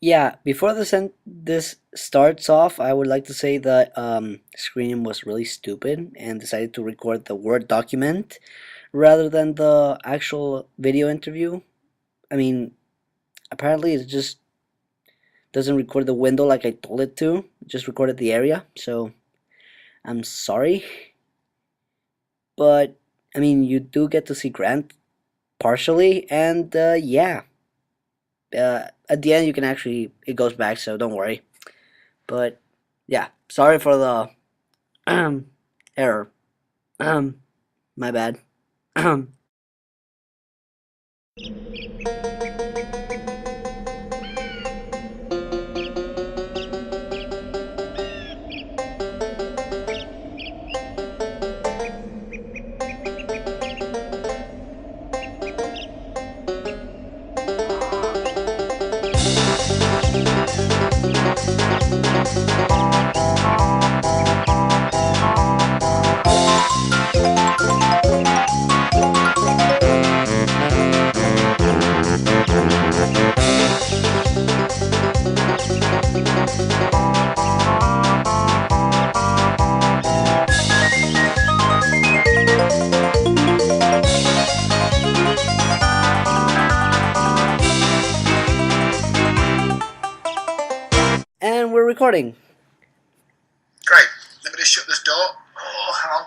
Yeah, before this starts off, I would like to say that Screenium was really stupid and decided to record the Word document rather than the actual video interview. I mean, apparently it just doesn't record the window like I told it to. It just recorded the area. So I'm sorry, but I mean, you do get to see Grant partially, and yeah, at the end you can actually it goes back, so don't worry. But yeah, sorry for the error. Um, my bad. And we're recording. Great. Let me just shut this door. Oh, hang on.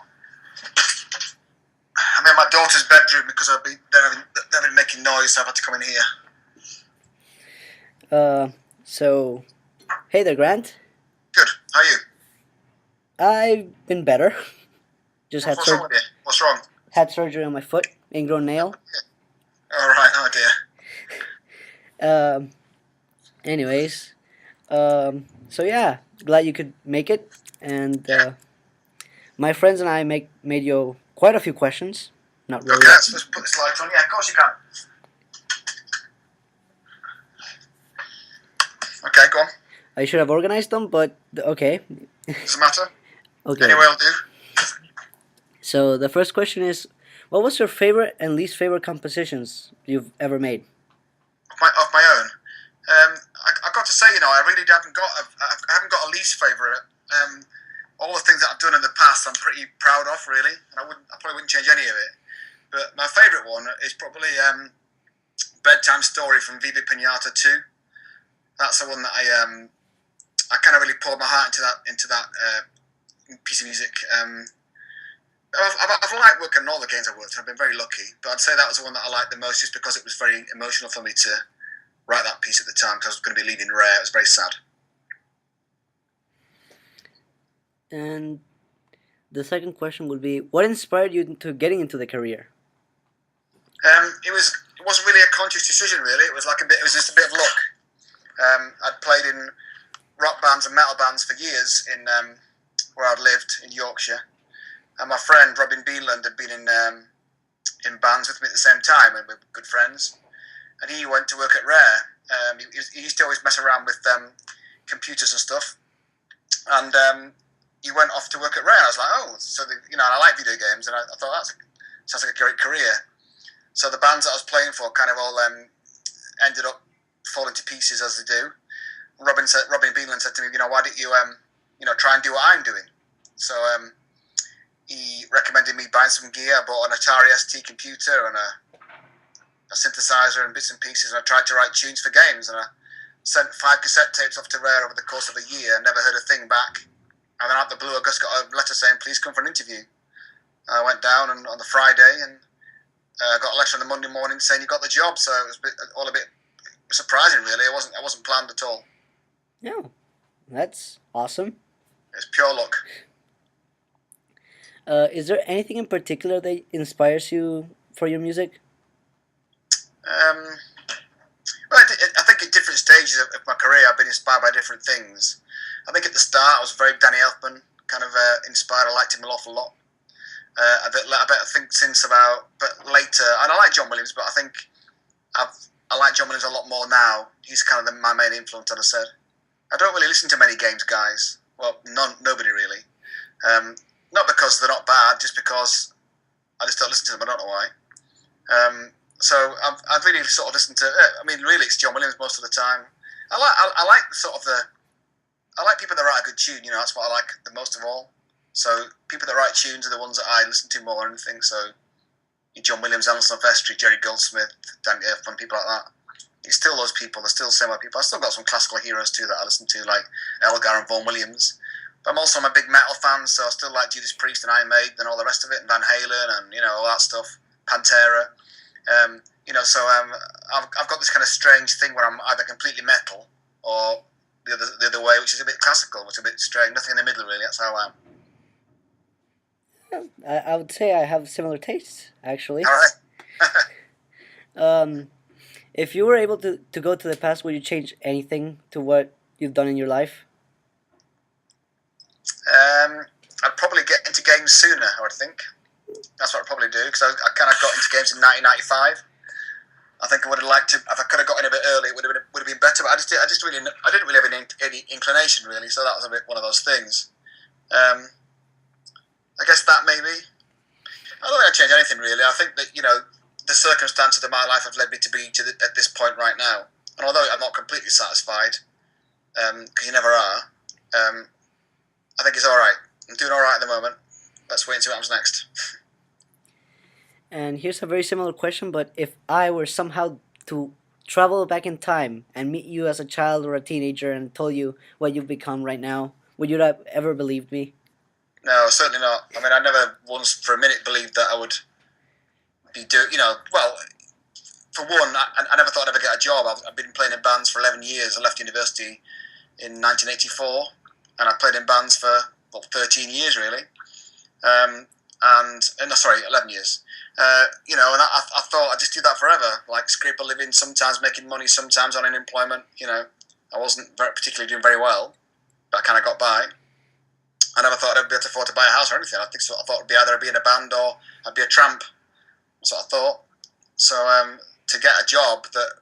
I'm in my daughter's bedroom because they've been making noise, so I've had to come in here. So, hey there, Grant. Good. How are you? I've been better. Just had What's wrong with you? What's wrong? had surgery on my foot, ingrown nail. All right. Oh dear. Um, anyways, so yeah, glad you could make it. And Yeah. my friends and I made you quite a few questions. Not really. Okay. Let's put the slides on. Yeah, of course you can. Okay, go on. I should have organized them, but okay. Doesn't matter. Okay. Anyway, I'll do. So the first question is, what was your favorite and least favorite compositions you've ever made? Of my own. I got to say, I really I haven't got a least favourite. All the things that I've done in the past, I'm pretty proud of, really, and I probably wouldn't change any of it. But my favourite one is probably Bedtime Story from Viva Piñata 2. That's the one that I kind of really poured my heart into that piece of music. I've liked working on all the games I've worked on. I've been very lucky, but I'd say that was the one that I liked the most, just because it was very emotional for me to write that piece at the time, because I was going to be leaving Rare. It was very sad. And the second question would be, what inspired you into getting into the career? It wasn't really a conscious decision, really. It was just a bit of luck. I'd played in rock bands and metal bands for years in where I'd lived in Yorkshire, and my friend Robin Beanland had been in bands with me at the same time, and we were good friends. And he went to work at Rare. He used to always mess around with computers and stuff, and he went off to work at Rare. I was like, oh, so I like video games, and I thought sounds like a great career. So the bands that I was playing for kind of all ended up falling to pieces, as they do. Robin Beanland said to me, why don't you try and do what I'm doing? So he recommended me buying some gear. I bought an Atari ST computer and a synthesizer and bits and pieces, and I tried to write tunes for games, and I sent 5 cassette tapes off to Rare over the course of a year and never heard a thing back. And then out of the blue, I just got a letter saying, please come for an interview. I went down on the Friday, and got a letter on the Monday morning saying you got the job. So it was all a bit surprising, really. I wasn't planned at all. Yeah, that's awesome. It's pure luck. Is there anything in particular that inspires you for your music? Well, I think at different stages of my career, I've been inspired by different things. I think at the start, I was very Danny Elfman kind of inspired. I liked him an awful lot. I think since but later, and I like John Williams, but I think I like John Williams a lot more now. He's kind of my main influence, as I said. I don't really listen to many games guys. Well, nobody really. Not because they're not bad, just because I just don't listen to them. I don't know why. So I've really sort of listened to. I mean, really, it's John Williams most of the time. I like sort of I like people that write a good tune. You know, that's what I like the most of all. So people that write tunes are the ones that I listen to more than anything. So John Williams, Alan Silvestri, Jerry Goldsmith, Danny Elfman, people like that. It's still those people. They're still similar people. I've still got some classical heroes too that I listen to, like Elgar and Vaughan Williams. But I'm a big metal fan, so I still like Judas Priest and Iron Maiden and all the rest of it, and Van Halen and all that stuff, Pantera. I've got this kind of strange thing where I'm either completely metal or the other way, which is a bit classical, which is a bit strange. Nothing in the middle, really. That's how I am. I would say I have similar tastes, actually. All right. If you were able to go to the past, would you change anything to what you've done in your life? I'd probably get into games sooner, I would think. That's what I'd probably do, because I kind of got into games in 1995. I think I would have liked to, if I could have got in a bit early, it would have been better, but I didn't really have any inclination, really, so that was a bit one of those things. I guess that maybe. I don't think I'd change anything, really. I think that, the circumstances of my life have led me to be at this point right now. And although I'm not completely satisfied, because you never are, I think it's all right. I'm doing all right at the moment. Let's wait and see what happens next. And here's a very similar question, but if I were somehow to travel back in time and meet you as a child or a teenager and told you what you've become right now, would you have ever believed me? No, certainly not. I mean, I never once for a minute believed that I would be well, for one, I never thought I'd ever get a job. I've been playing in bands for 11 years. I left university in 1984, and I played in bands for 13 years, really. 11 years. And I thought I'd just do that forever, like scrape a living, sometimes making money, sometimes on unemployment. I wasn't particularly doing very well, but I kind of got by. I never thought I'd be able to afford to buy a house or anything. I thought it'd be either I'd be in a band or I'd be a tramp. That's what I thought. So to get a job that,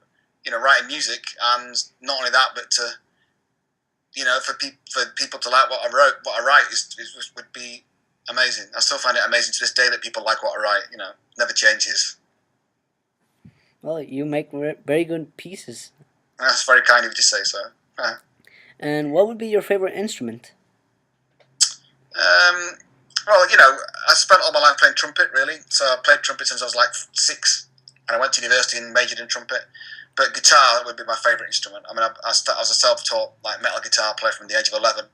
writing music, and not only that, but to, for people to like what I write would be amazing. I still find it amazing to this day that people like what I write. Never changes. Well, you make very good pieces. That's very kind of you to say so. And what would be your favorite instrument? I spent all my life playing trumpet, really. So I played trumpet since I was like 6, and I went to university and majored in trumpet. But guitar would be my favourite instrument. I mean, I was a self-taught metal guitar player from the age of 11.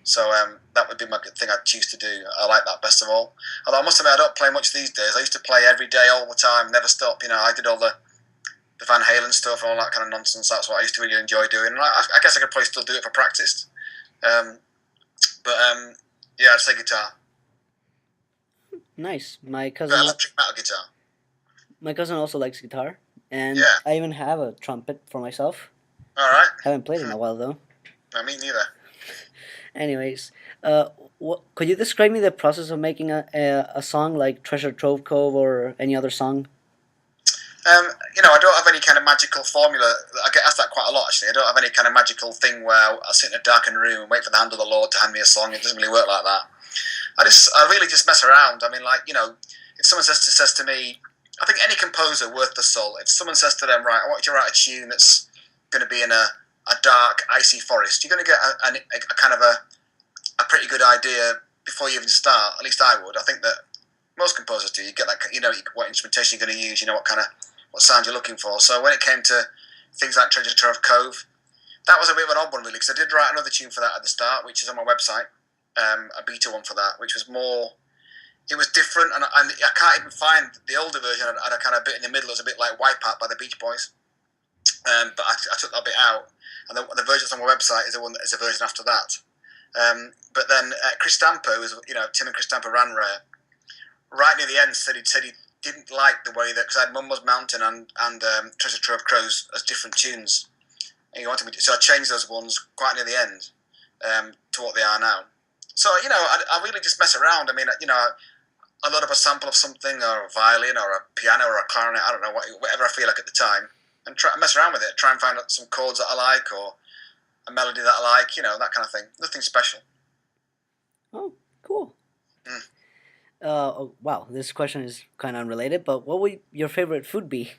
So that would be my thing I'd choose to do. I like that best of all. Although I must admit, I don't play much these days. I used to play every day, all the time, never stop. I did all the Van Halen stuff and all that kind of nonsense. That's what I used to really enjoy doing. And I guess I could probably still do it for practice. Yeah, I'd say guitar. Nice. My cousin. Electric metal guitar. My cousin also likes guitar, and yeah. I even have a trumpet for myself. All right. Haven't played in a while though. No, me neither. Anyways, could you describe me the process of making a song like Treasure Trove Cove or any other song? I don't have any kind of magical formula. I get asked that quite a lot, actually. I don't have any kind of magical thing where I'll sit in a darkened room and wait for the hand of the Lord to hand me a song. It doesn't really work like that. I really just mess around. I mean, if someone says to me, I think any composer worth the salt, if someone says to them, right, I want you to write a tune that's going to be in a dark, icy forest, you're going to get a kind of a pretty good idea before you even start. At least I would. I think that most composers do. You get that, what instrumentation you're going to use, what sound you're looking for. So when it came to things like Treasure Trove Cove, that was a bit of an odd one, really, because I did write another tune for that at the start, which is on my website, a beta one for that, which was more, it was different, and I can't even find the older version. I had a kind of bit in the middle. It was a bit like Wipeout by the Beach Boys, but I took that bit out, and the version that's on my website is the one that is a version after that. But then Chris Stamper, Tim and Chris Stamper ran Rare, right near the end said he didn't like the way that, because I had Mumbo's Mountain and Treasure Trove Crows as different tunes, and he wanted me to, so I changed those ones quite near the end to what they are now. So I really just mess around. I mean, I load up a sample of something, or a violin, or a piano, or a clarinet. I don't know, whatever I feel like at the time, and try mess around with it. Try and find out some chords that I like, or a melody that I like. That kind of thing. Nothing special. Oh, cool. Wow, this question is kind of unrelated, but what would your favorite food be?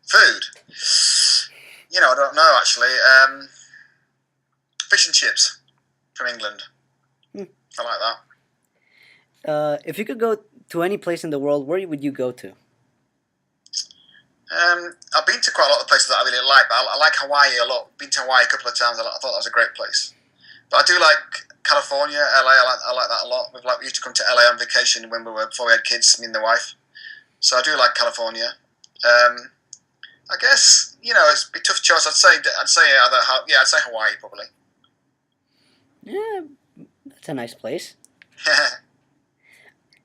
Food? I don't know actually. Fish and chips from England. Hmm. I like that. If you could go to any place in the world, where would you go to? I've been to quite a lot of places that I really like, but I like Hawaii a lot. Been to Hawaii a couple of times. I thought that was a great place. But I do like California, LA. I like that a lot. We used to come to LA on vacation before we had kids, me and the wife. So I do like California. I guess it's a tough choice. I'd say I'd say Hawaii probably. Yeah, that's a nice place.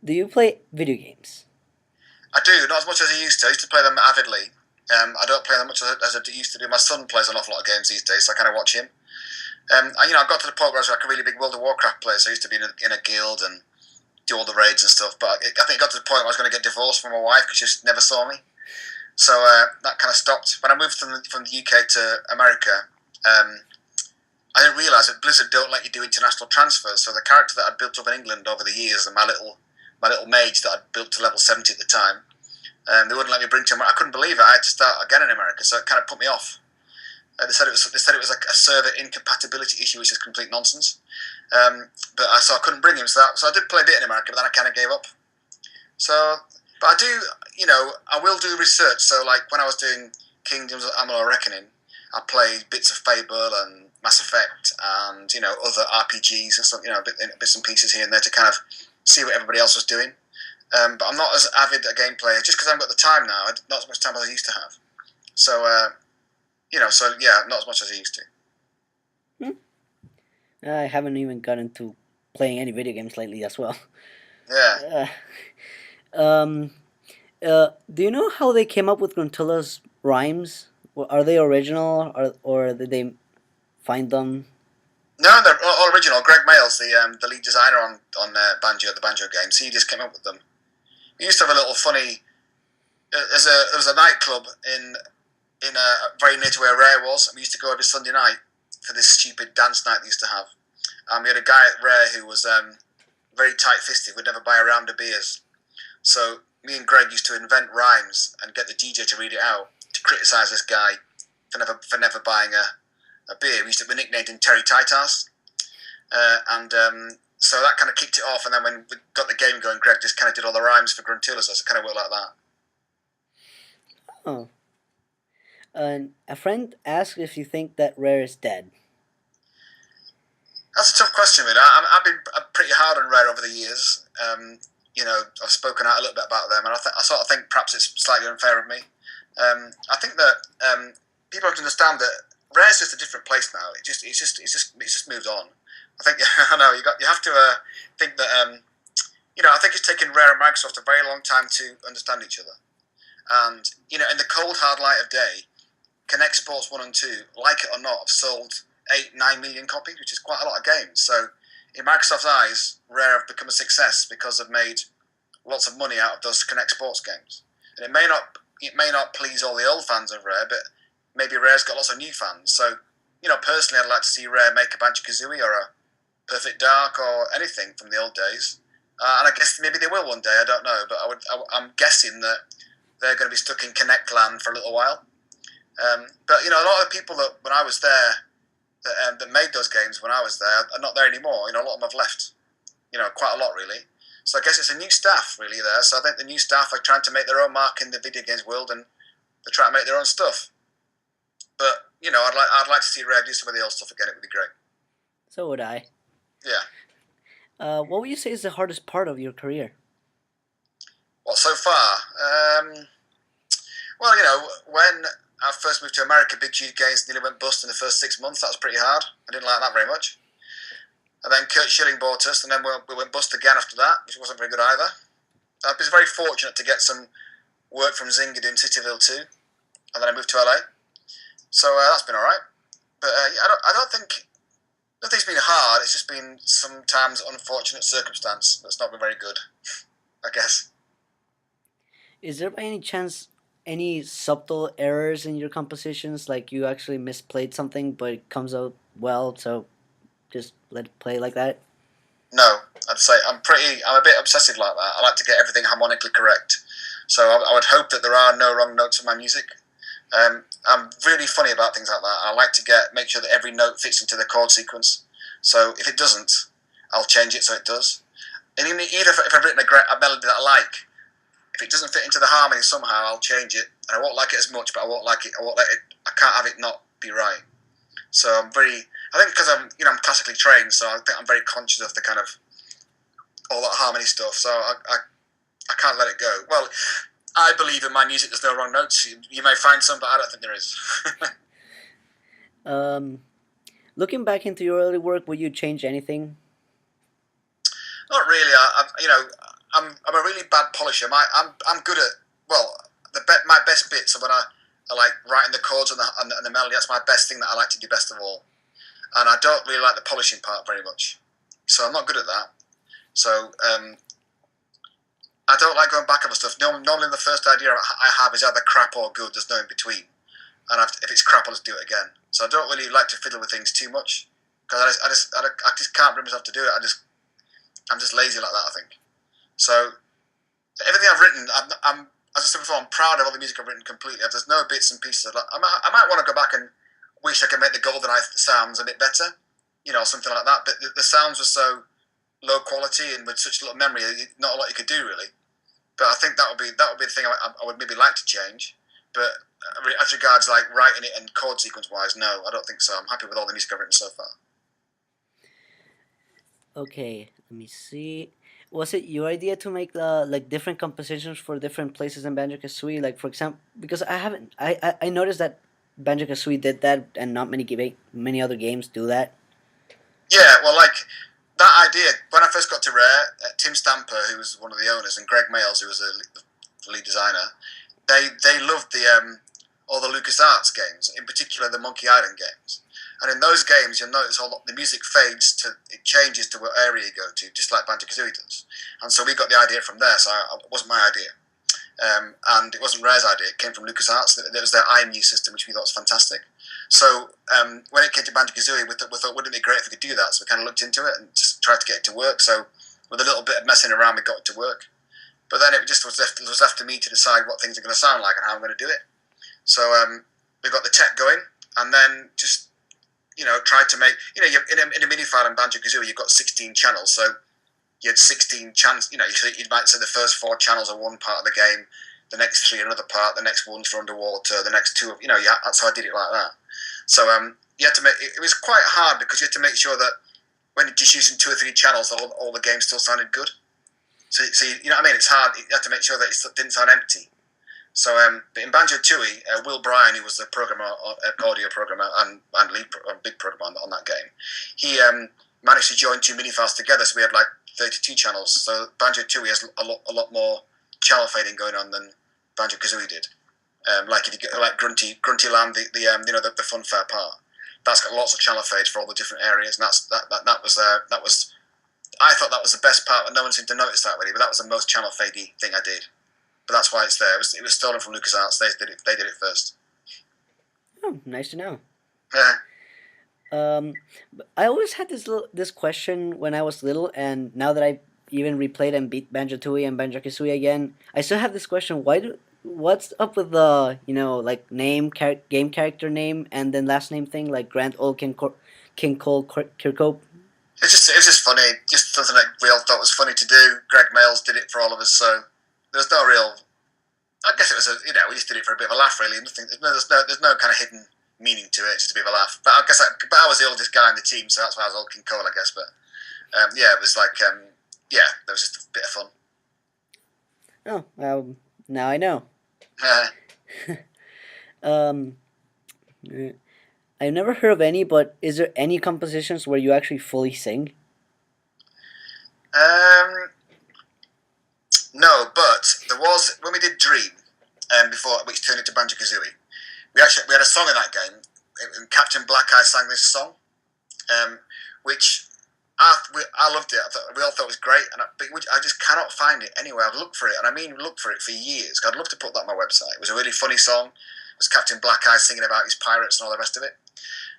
Do you play video games? I do, not as much as I used to. I used to play them avidly. I don't play them much as I used to do. My son plays an awful lot of games these days, so I kind of watch him. I got to the point where I was like a really big World of Warcraft player, so I used to be in a guild and do all the raids and stuff. But I think it got to the point where I was going to get divorced from my wife because she just never saw me. So that kind of stopped. When I moved from the UK to America, I didn't realise that Blizzard don't let you do international transfers. So the character that I'd built up in England over the years and my little mage that I'd built to level 70 at the time, they wouldn't let me bring to America. I couldn't believe it. I had to start again in America, so it kind of put me off. They said it was like a server incompatibility issue, which is complete nonsense. So I couldn't bring him. So I did play a bit in America, but then I kind of gave up. So, but I do, I will do research. So like when I was doing Kingdoms of Amalur Reckoning, I played bits of Fable and Mass Effect and other RPGs and stuff, bits and pieces here and there to kind of see what everybody else was doing. But I'm not as avid a game player just because I haven't got the time now. Not as much time as I used to have. So, not as much as I used to. I haven't even gotten to playing any video games lately as well. Yeah. Do you know how they came up with Gruntilla's rhymes? Are they original, or did they find them? No, they're all original. Greg Mayles, the lead designer on the Banjo games, he just came up with them. We used to have a little funny. There was a nightclub in very near to where Rare was, and we used to go every Sunday night for this stupid dance night they used to have. We had a guy at Rare who was very tight-fisted, would never buy a round of beers. So me and Greg used to invent rhymes and get the DJ to read it out to criticise this guy for never buying a beer. We used to be nicknamed him Terry Titas. So that kind of kicked it off, and then when we got the game going, Greg just kind of did all the rhymes for Gruntilla, so it kind of worked like that. Oh. A friend asked if you think that Rare is dead. That's a tough question, mate. I've been pretty hard on Rare over the years. I've spoken out a little bit about them, and I sort of think perhaps it's slightly unfair of me. I think that people have to understand that Rare's just a different place now. It's just moved on. I think I know you have to think that I think it's taken Rare and Microsoft a very long time to understand each other. And in the cold hard light of day, Connect Sports 1 and 2, like it or not, have sold 8-9 million copies, which is quite a lot of games. So in Microsoft's eyes, Rare have become a success because they've made lots of money out of those Connect Sports games. And it may not please all the old fans of Rare, but maybe Rare's got lots of new fans. So personally, I'd like to see Rare make a Banjo-Kazooie or a Perfect Dark or anything from the old days. And I guess maybe they will one day. I don't know, but I'm guessing that they're going to be stuck in Connect land for a little while. But a lot of the people that when I was there that made those games when I was there are not there anymore. A lot of them have left. Quite a lot really. So I guess it's a new staff really there. So I think the new staff are trying to make their own mark in the video games world, and they're trying to make their own stuff. But I'd like to see Rare do some of the old stuff again. It would be great. So would I. Yeah. What would you say is the hardest part of your career? Well, so far, when I first moved to America, Big Cheese Games nearly went bust in the first 6 months. That was pretty hard. I didn't like that very much. And then Kurt Schilling bought us, and then we went bust again after that, which wasn't very good either. I was very fortunate to get some work from Zynga doing Cityville 2, and then I moved to LA. So that's been all right. But I don't think nothing's been hard. It's just been sometimes unfortunate circumstance that's not been very good, I guess. Is there by any chance any subtle errors in your compositions, like you actually misplayed something but it comes out well, so just let it play like that? No, I'd say I'm a bit obsessive like that. I like to get everything harmonically correct. So I would hope that there are no wrong notes in my music. I'm really funny about things like that. I like to make sure that every note fits into the chord sequence. So if it doesn't, I'll change it so it does. And even if I've written a melody that I like, if it doesn't fit into the harmony somehow, I'll change it. And I won't like it as much, but I won't let it. I can't have it not be right. So I think because I'm classically trained, so I think I'm very conscious of the kind of all that harmony stuff. So I can't let it go. Well, I believe in my music there's no wrong notes. You may find some, but I don't think there is. Looking back into your early work, would you change anything? Not really. I'm a really bad polisher. I'm good at my best bits are when I like writing the chords and the melody. That's my best thing that I like to do best of all. And I don't really like the polishing part very much, so I'm not good at that. So I don't like going back over stuff. Normally the first idea I have is either crap or good. There's no in between. And if it's crap, I'll just do it again. So I don't really like to fiddle with things too much because I just can't bring myself to do it. I'm just lazy like that, I think. So everything I've written, I'm as I said before, I'm proud of all the music I've written completely. If there's no bits and pieces, I might want to go back and wish I could make the Goldeneye sounds a bit better, something like that. But the sounds were so low quality and with such little memory, not a lot you could do really. But I think that would be the thing I would maybe like to change. But as regards like writing it and chord sequence wise, no, I don't think so. I'm happy with all the music I've written so far. Okay, let me see. Was it your idea to make like different compositions for different places in Banjo-Kazooie? Like for example, because I haven't, I noticed that Banjo-Kazooie did that, and not many other games do that. Yeah, well, like that idea when I first got to Rare, Tim Stamper, who was one of the owners, and Greg Mayles, who was the lead designer, they loved all the LucasArts games, in particular the Monkey Island games. And in those games, you'll notice the music it changes to what area you go to, just like Banjo-Kazooie does. And so we got the idea from there, so it wasn't my idea. And it wasn't Rare's idea, it came from LucasArts. It was their IMU system, which we thought was fantastic. So when it came to Banjo-Kazooie, we thought, wouldn't it be great if we could do that? So we kind of looked into it and just tried to get it to work. So with a little bit of messing around, we got it to work. But then it just was left to me to decide what things are going to sound like and how I'm going to do it. So we got the tech going, and then just tried to make in a MIDI file in Banjo-Kazooie you've got 16 channels, so you had 16 channels. You might say the first 4 channels are one part of the game, the next 3 another part, the next one's for underwater, the next 2. That's how I did it like that. So you had to make it was quite hard because you had to make sure that when you're just using 2 or 3 channels, all the games still sounded good. So you know what I mean? It's hard. You had to make sure that it didn't sound empty. So but in Banjo-Tooie, Will Bryan, who was the programmer, audio programmer and big programmer on that game, he managed to join 2 MIDI files together, so we had like 32 channels. So Banjo-Tooie has a lot more channel fading going on than Banjo-Kazooie did. Like if you get like Grunty Land, the funfair part, that's got lots of channel fades for all the different areas, and that was I thought that was the best part, and no one seemed to notice that really. But that was the most channel fadey thing I did. But that's why it's there. It was stolen from LucasArts. They did it first. Oh, nice to know. Yeah. I always had this question when I was little, and now that I even replayed and beat Banjo-Tooie and Banjo-Kazooie again, I still have this question: what's up with the like game character name and then last name thing, like Grant King Cole Kirkhope? It was just funny. Just something that we all thought was funny to do. Greg Mayles did it for all of us, so there's no real. I guess it was we just did it for a bit of a laugh, really. There's no kind of hidden meaning to it. It's just a bit of a laugh. But I was the oldest guy in the team, so that's why I was old King Cole, I guess. But it was like there was just a bit of fun. Oh, now I know. I've never heard of any, but is there any compositions where you actually fully sing? No, but there was when we did Dream, before which turned into Banjo-Kazooie. We had a song in that game, and Captain Black Eye sang this song, which I loved it. We all thought it was great, but I just cannot find it anywhere. I've looked for it, and I mean looked for it for years. I'd love to put that on my website. It was a really funny song. It was Captain Black Eye singing about his pirates and all the rest of it.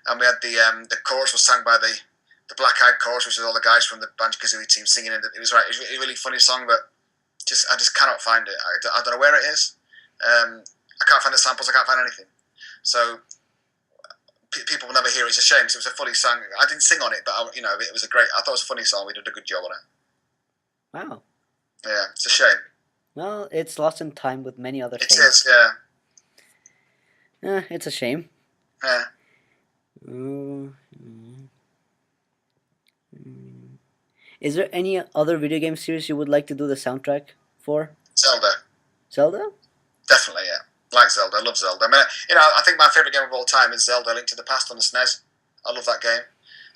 And we had the chorus was sung by the Black Eyed Chorus, which is all the guys from the Banjo-Kazooie team singing it. It was a really funny song, but I just cannot find it. I don't know where it is. I can't find the samples. I can't find anything. So people will never hear it. It's a shame because it was a fully sung. I didn't sing on it, but it was a great. I thought it was a funny song. We did a good job on it. Wow. Yeah, it's a shame. Well, it's lost in time with many other things. It is, yeah. It's a shame. Yeah. Is there any other video game series you would like to do the soundtrack for? Zelda. Zelda? Definitely, yeah. Like Zelda. I love Zelda. I mean, I think my favourite game of all time is Zelda: Link to the Past on the SNES. I love that game.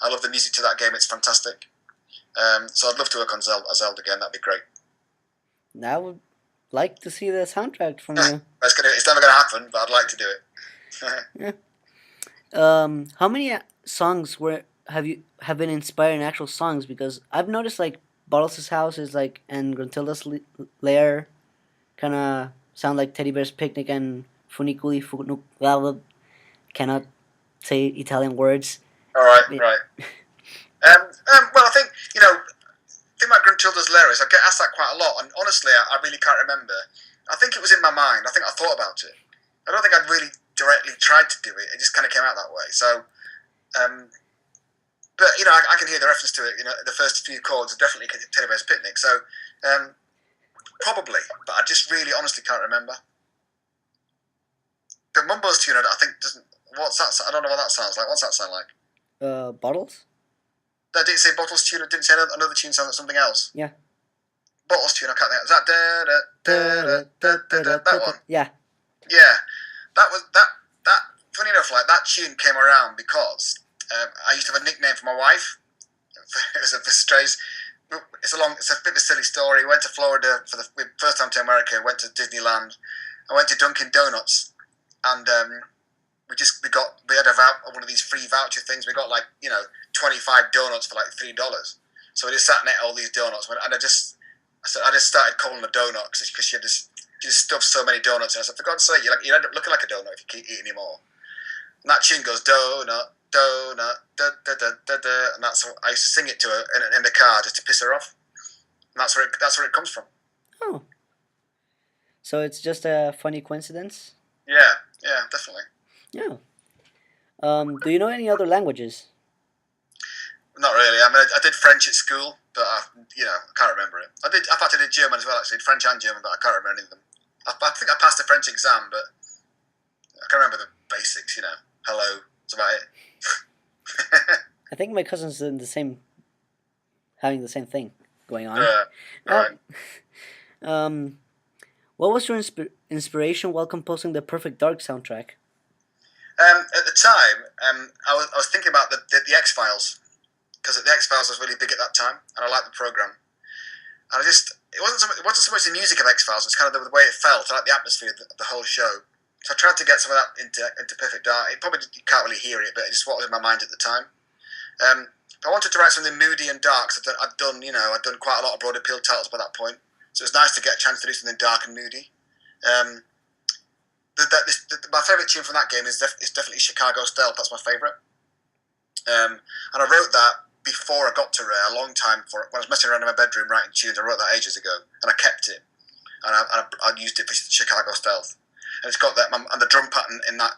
I love the music to that game. It's fantastic. So I'd love to work on a Zelda game. That'd be great. I would like to see the soundtrack from you. It's never going to happen, but I'd like to do it. Yeah. How many songs have been inspired in actual songs? Because I've noticed like Bottles' House is like and Gruntilda's Lair kind of sound like Teddy Bear's Picnic and Funiculi Funuk. Cannot say Italian words. All right, right. Well, I think about Gruntilda's Lair is I get asked that quite a lot, and honestly, I really can't remember. I think it was in my mind. I think I thought about it. I don't think I'd really directly tried to do it. It just kind of came out that way. So, but I can hear the reference to it. The first few chords are definitely Teddy Bear's Picnic. So, probably, but I just really honestly can't remember. But Mumbo's tune, I think doesn't. What's that? I don't know what that sounds like. What's that sound like? Bottles? I didn't say Bottles tune. I didn't say another tune sound like something else. Yeah. Bottles tune. I can't think. Is that that one? Yeah. Yeah. That was that. Funny enough, like that tune came around because I used to have a nickname for my wife. It was a strays. It's a bit of a silly story. We went to Florida for the first time to America. Went to Disneyland. I went to Dunkin' Donuts, and we had one of these free voucher things. We got 25 donuts for like $3. So we just sat and ate all these donuts, and I just started calling her donut because she just stuffed so many donuts. And I said, for God's sake, you end up looking like a donut if you keep eating any more. And that tune goes donut, donut, da da da da da, and that's what I used to sing it to her in the car just to piss her off. And that's where it comes from. Oh. So it's just a funny coincidence? Yeah, definitely. Yeah. Do you know any other languages? Not really. I mean, I did French at school, but I can't remember it. I did German as well, actually. French and German, but I can't remember any of them. I think I passed the French exam, but I can't remember the basics. Hello, that's about it. I think my cousin's having the same thing going on. Right. What was your inspiration while composing the Perfect Dark soundtrack? At the time, I was thinking about the X-Files, because the X-Files was really big at that time, and I liked the program. And it wasn't so much the music of X-Files; it's kind of the way it felt. I liked the atmosphere of the whole show. So I tried to get some of that into Perfect Dark. You can't really hear it, but it's what was in my mind at the time. I wanted to write something moody and dark. So I'd done quite a lot of broad appeal titles by that point. So it's nice to get a chance to do something dark and moody. My favourite tune from that game is definitely Chicago Stealth. That's my favourite. And I wrote that before I got to Rare, a long time before. When I was messing around in my bedroom writing tunes, I wrote that ages ago, and I kept it. And I used it for Chicago Stealth. And it's got that, and the drum pattern in that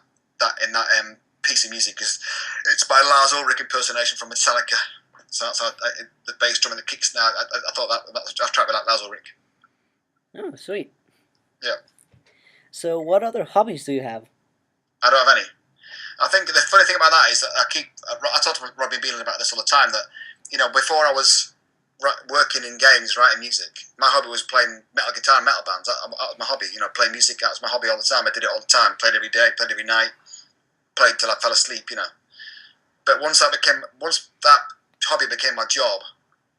piece of music it's by Lars Ulrich impersonation from Metallica. So the bass drum and the kick snare. I thought I've tried with that Lars Ulrich. Oh, sweet. Yeah. So, what other hobbies do you have? I don't have any. I think the funny thing about that is that I talk to Robbie Beelan about this all the time, that before I was working in games, writing music, my hobby was playing metal guitar and metal bands. That was my hobby. Playing music. That was my hobby all the time. I did it all the time. Played every day. Played every night. Played till I fell asleep. But once that hobby became my job,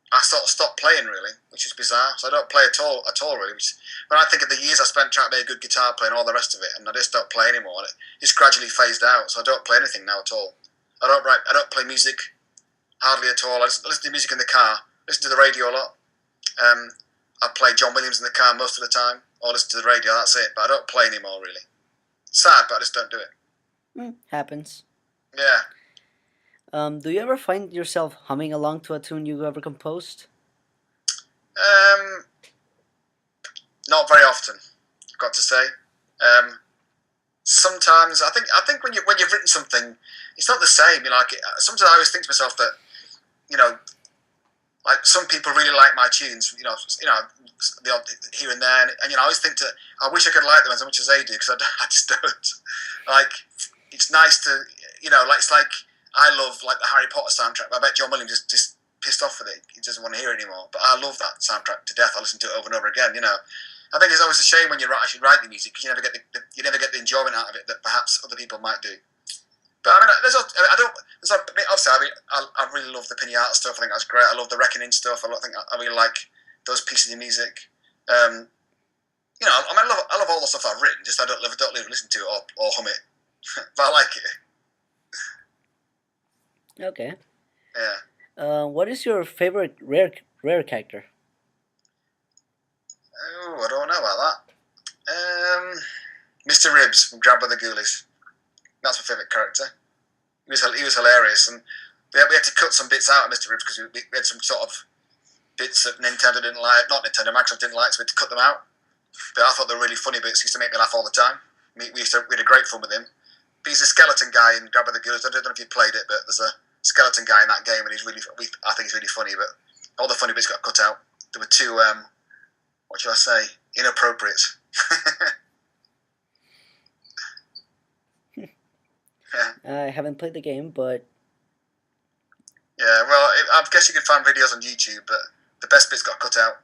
I sort of stopped playing really, which is bizarre. So I don't play at all really. When I think of the years I spent trying to be a good guitar player and all the rest of it, and I just don't play anymore, and it just gradually phased out. So I don't play anything now at all. I don't play music hardly at all. I listen to music in the car. Listen to the radio a lot. I play John Williams in the car most of the time, or listen to the radio. That's it. But I don't play anymore really. Sad, but I just don't do it. Happens. Yeah. Do you ever find yourself humming along to a tune you ever composed? Not very often, I've got to say. sometimes I think when you've written something, it's not the same. Like sometimes I always think to myself that you know, like some people really like my tunes. The odd here and there, and I always think that I wish I could like them as much as they do because I just don't. Like it's nice to like it's like I love like the Harry Potter soundtrack. But I bet John Williams just pissed off with it. He doesn't want to hear it anymore. But I love that soundtrack to death. I listen to it over and over again. I think it's always a shame when you actually write the music because you never get the enjoyment out of it that perhaps other people might do. But I mean, obviously, I really love the Piñata stuff. I think that's great. I love the Reckoning stuff. I really like those pieces of music. I love all the stuff I've written. Just I don't listen to it or hum it, but I like it. Okay. Yeah. What is your favorite rare character? Oh, I don't know about that. Mr. Ribs from Grab by the Ghoulies. That's my favourite character. He was hilarious, and we had to cut some bits out of Mr. Ribs because we had some sort of bits that Nintendo didn't like, not Nintendo, Microsoft didn't like, so we had to cut them out. But I thought they were really funny bits. He used to make me laugh all the time. We had a great fun with him. But he's a skeleton guy in Grab by the Ghoulies. I don't know if you played it, but there's a skeleton guy in that game, and I think he's really funny. But all the funny bits got cut out. There were too, what should I say, inappropriate. Yeah. I haven't played the game, but yeah, well, I guess you could find videos on YouTube, but the best bits got cut out.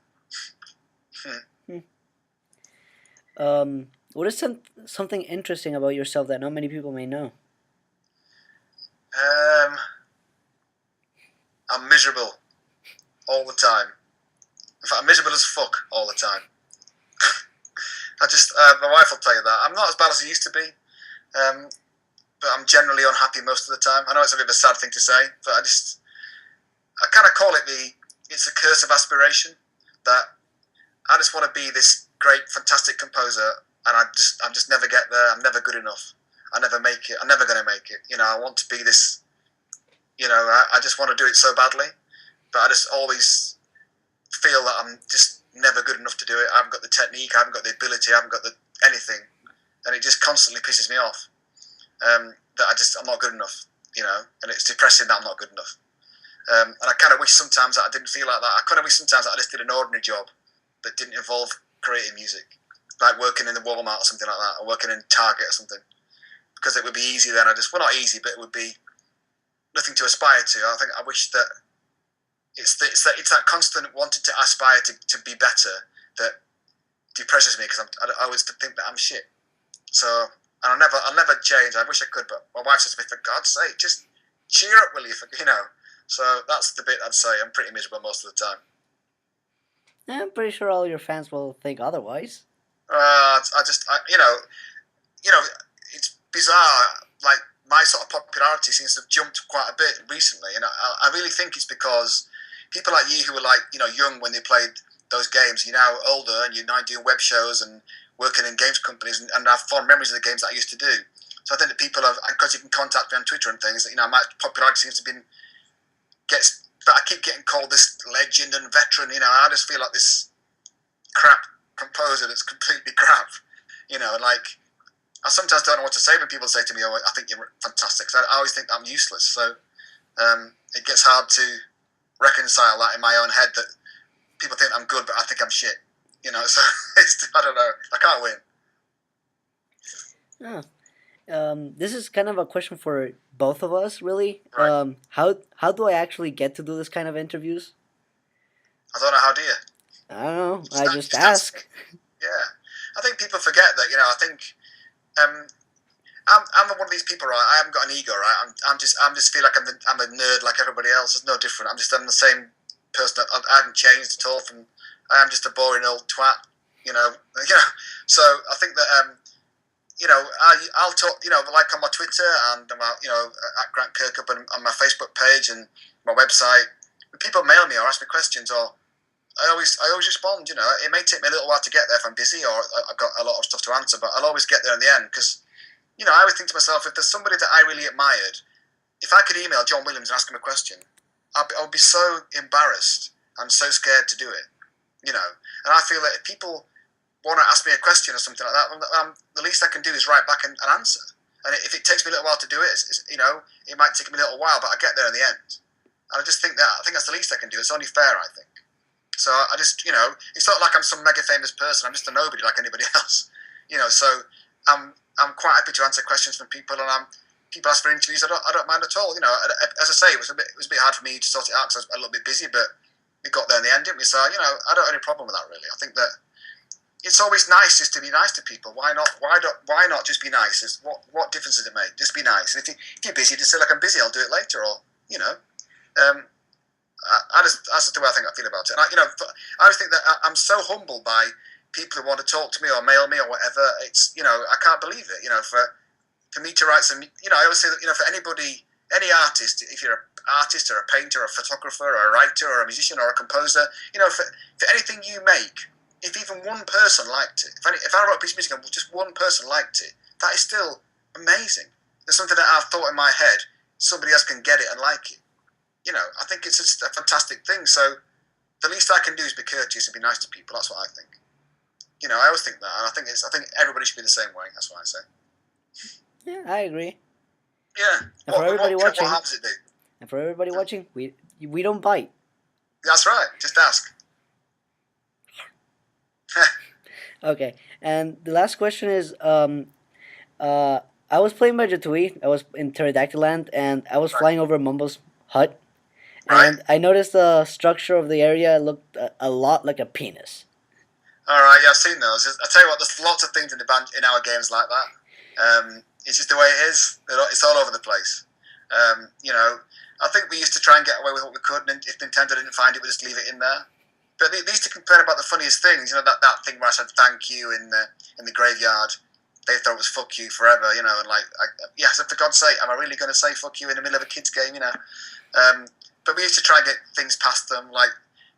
What is something interesting about yourself that not many people may know? I'm miserable all the time. In fact, I'm miserable as fuck all the time. My wife will tell you that. I'm not as bad as I used to be. But I'm generally unhappy most of the time. I know it's a bit of a sad thing to say, but I kind of call it it's a curse of aspiration, that I just want to be this great, fantastic composer, and I just never get there. I'm never good enough. I never make it. I'm never going to make it. I want to be this, I just want to do it so badly, but I just always feel that I'm just never good enough to do it. I haven't got the technique, I haven't got the ability, I haven't got anything, and it just constantly pisses me off. That I'm not good enough, and it's depressing that I'm not good enough. And I kind of wish sometimes that I didn't feel like that. I kind of wish sometimes that I just did an ordinary job that didn't involve creating music, like working in the Walmart or something like that, or working in Target or something, because it would be easy then. Well, not easy, but it would be nothing to aspire to. I wish that it's that constant wanting to aspire to be better that depresses me, because I always think that I'm shit. So. And I'll never change. I wish I could, but my wife says to me, for God's sake, just cheer up, will you? So that's the bit I'd say. I'm pretty miserable most of the time. I'm pretty sure all your fans will think otherwise. It's bizarre. Like my sort of popularity seems to have jumped quite a bit recently, and I really think it's because people like you who were young when they played those games, you're now older and you're now doing web shows and working in games companies and have fond memories of the games that I used to do. So I think that people have, because you can contact me on Twitter and things, that my popularity seems to but I keep getting called this legend and veteran. I just feel like this crap composer that's completely crap. Like I sometimes don't know what to say when people say to me, "Oh, I think you're fantastic." So I always think I'm useless. So it gets hard to reconcile that in my own head that people think I'm good, but I think I'm shit. So I don't know. I can't win. This is kind of a question for both of us, really. Right. How do I actually get to do this kind of interviews? I don't know. How do you? I don't know. I just ask. Yeah, I think people forget that. I think I'm one of these people, right? I haven't got an ego, right? I'm just feel like I'm a nerd like everybody else. It's no different. I'm the same person. I haven't changed at all. I am just a boring old twat, So I think that I'll talk, like on my Twitter and at Grant Kirkhope and on my Facebook page and my website. When people mail me or ask me questions, or I always respond. It may take me a little while to get there if I'm busy or I've got a lot of stuff to answer, but I'll always get there in the end because I always think to myself, if there's somebody that I really admired, if I could email John Williams and ask him a question, I'd be so embarrassed and so scared to do it. And I feel that if people want to ask me a question or something like that, the least I can do is write back and answer. And if it takes me a little while to do it, it might take me a little while, but I get there in the end. And I just think that's the least I can do. It's only fair, I think. So I just, it's not like I'm some mega famous person. I'm just a nobody like anybody else. So I'm quite happy to answer questions from people, and people ask for interviews. I don't mind at all. As I say, it was a bit hard for me to sort it out because I was a little bit busy, but we got there in the end, didn't we? So I don't have any problem with that really. I think that it's always nice just to be nice to people. Why not? Why not just be nice? What difference does it make? Just be nice. And if you're busy, just say like I'm busy. I'll do it later, or that's just the way I feel about it. And I always think that I'm so humbled by people who want to talk to me or mail me or whatever. It's I can't believe it. For me to write some, I always say that for anybody, any artist, if you're an artist or a painter or a photographer or a writer or a musician or a composer, for anything you make. If even one person liked it, if I wrote a piece of music and just one person liked it, that is still amazing. There's something that I've thought in my head, somebody else can get it and like it. I think it's just a fantastic thing. So the least I can do is be courteous and be nice to people. That's what I think. I always think that, and I think everybody should be the same way. That's what I say. Yeah, I agree. Yeah. And for everybody watching, what harm does it do? And for everybody watching, we don't bite. That's right. Just ask. Okay, and the last question is, I was playing Banjo-Tooie. I was in Pterodactyl Land, and I was flying over Mumbo's hut, and I noticed the structure of the area looked a lot like a penis. All right, yeah, I've seen those. I tell you what, there's lots of things in our games like that. It's just the way it is. It's all over the place. I think we used to try and get away with what we could, and if Nintendo didn't find it, we just leave it in there. But they used to complain about the funniest things. That thing where I said thank you in the graveyard. They thought it was fuck you forever, and so for God's sake, am I really going to say fuck you in the middle of a kid's game, But we used to try and get things past them, like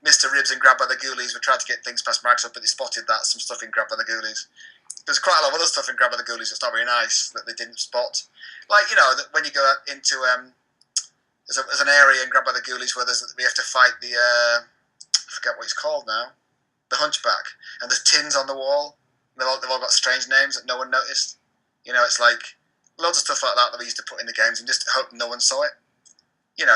Mr. Ribs and Grab by the Ghoulies. We tried to get things past Microsoft, but they spotted some stuff in Grab by the Ghoulies. There's quite a lot of other stuff in Grab by the Ghoulies that's not very nice that they didn't spot. Like, that when you go into, there's an area in Grab by the Ghoulies where we have to fight I forget what it's called now, the Hunchback, and there's tins on the wall. They've all got strange names that no one noticed. It's like loads of stuff like that we used to put in the games and just hope no one saw it.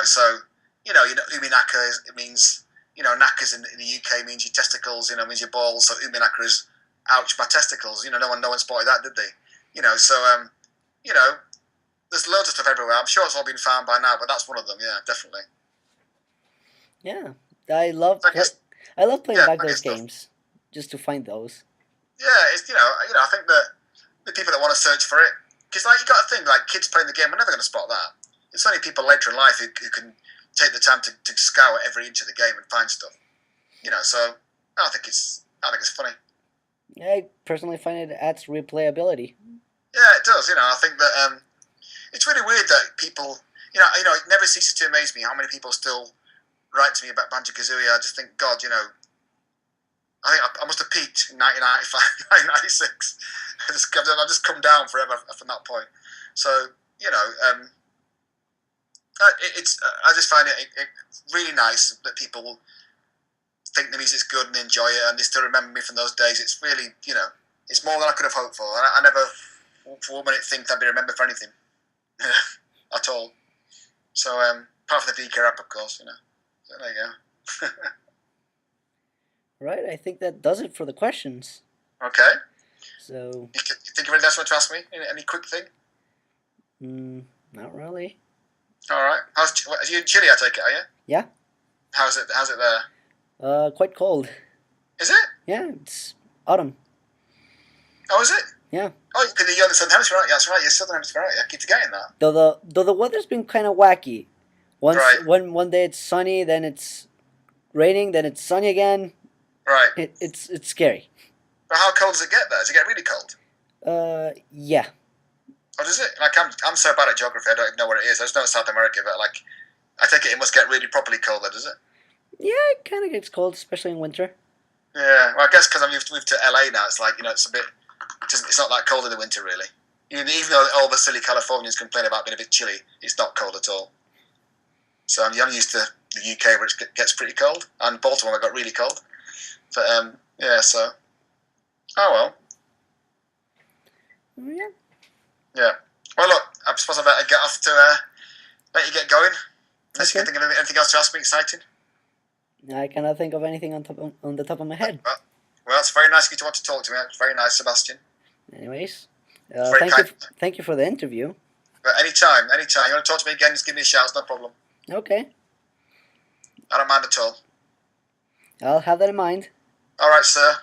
So uminaka it means knackers in the UK means your testicles. Means your balls. So uminaka is ouch my testicles. No one spotted that, did they? So there's loads of stuff everywhere. I'm sure it's all been found by now, but that's one of them. Yeah, definitely. Yeah, I love playing back those games just to find those. Yeah, it's I think that the people that want to search for it, because you got to think kids playing the game are never going to spot that. It's only people later in life who can take the time to scour every inch of the game and find stuff. So I think it's funny. I personally find it adds replayability. Yeah, it does. I think that it's really weird that people, it never ceases to amaze me how many people still write to me about Banjo-Kazooie. I just think, God, I think I must have peaked in 1995, 1996. I've just come down forever from that point. So, I just find it really nice that people think the music's good and enjoy it, and they still remember me from those days. It's really, it's more than I could have hoped for. I never, for 1 minute, think I'd be remembered for anything at all. So, apart from the DK rap, of course, So there you go. Right, I think that does it for the questions. Okay. So. You think of anything else you want to ask me? Any quick thing? Not really. All right. Are you in Chile? I take it, are you? Yeah. How's it there? Quite cold. Is it? Yeah, it's autumn. Oh, is it? Yeah. Oh, because you're in the Southern Hemisphere, right? Yeah, that's right. You're Southern Hemisphere, right? I keep forgetting that. Though the weather's been kind of wacky. One day it's sunny, then it's raining, then it's sunny again. Right. It's scary. But how cold does it get there? Does it get really cold? Yeah. Oh, does it? I'm so bad at geography, I don't even know what it is. I just know it's South America, but I take it must get really properly cold there, does it? Yeah, it kind of gets cold, especially in winter. Yeah, well, I guess because I've moved to LA now, it's it's a bit. It's not that cold in the winter, really. Even though all the silly Californians complain about being a bit chilly, it's not cold at all. So I'm used to the UK where it gets pretty cold, and Baltimore got really cold. But yeah, so Oh well. Yeah. Yeah. Well, look, I suppose I better get off to let you get going. Unless you can think of anything else to ask me exciting. I cannot think of anything on the top of my head. Well, it's very nice of you to want to talk to me. It's very nice, Sebastian. Anyways, thank you for the interview. But anytime. You want to talk to me again, just give me a shout. It's no problem. Okay. I don't mind at all. I'll have that in mind. All right, sir.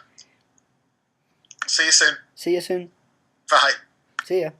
See you soon. See you soon. Bye. See ya.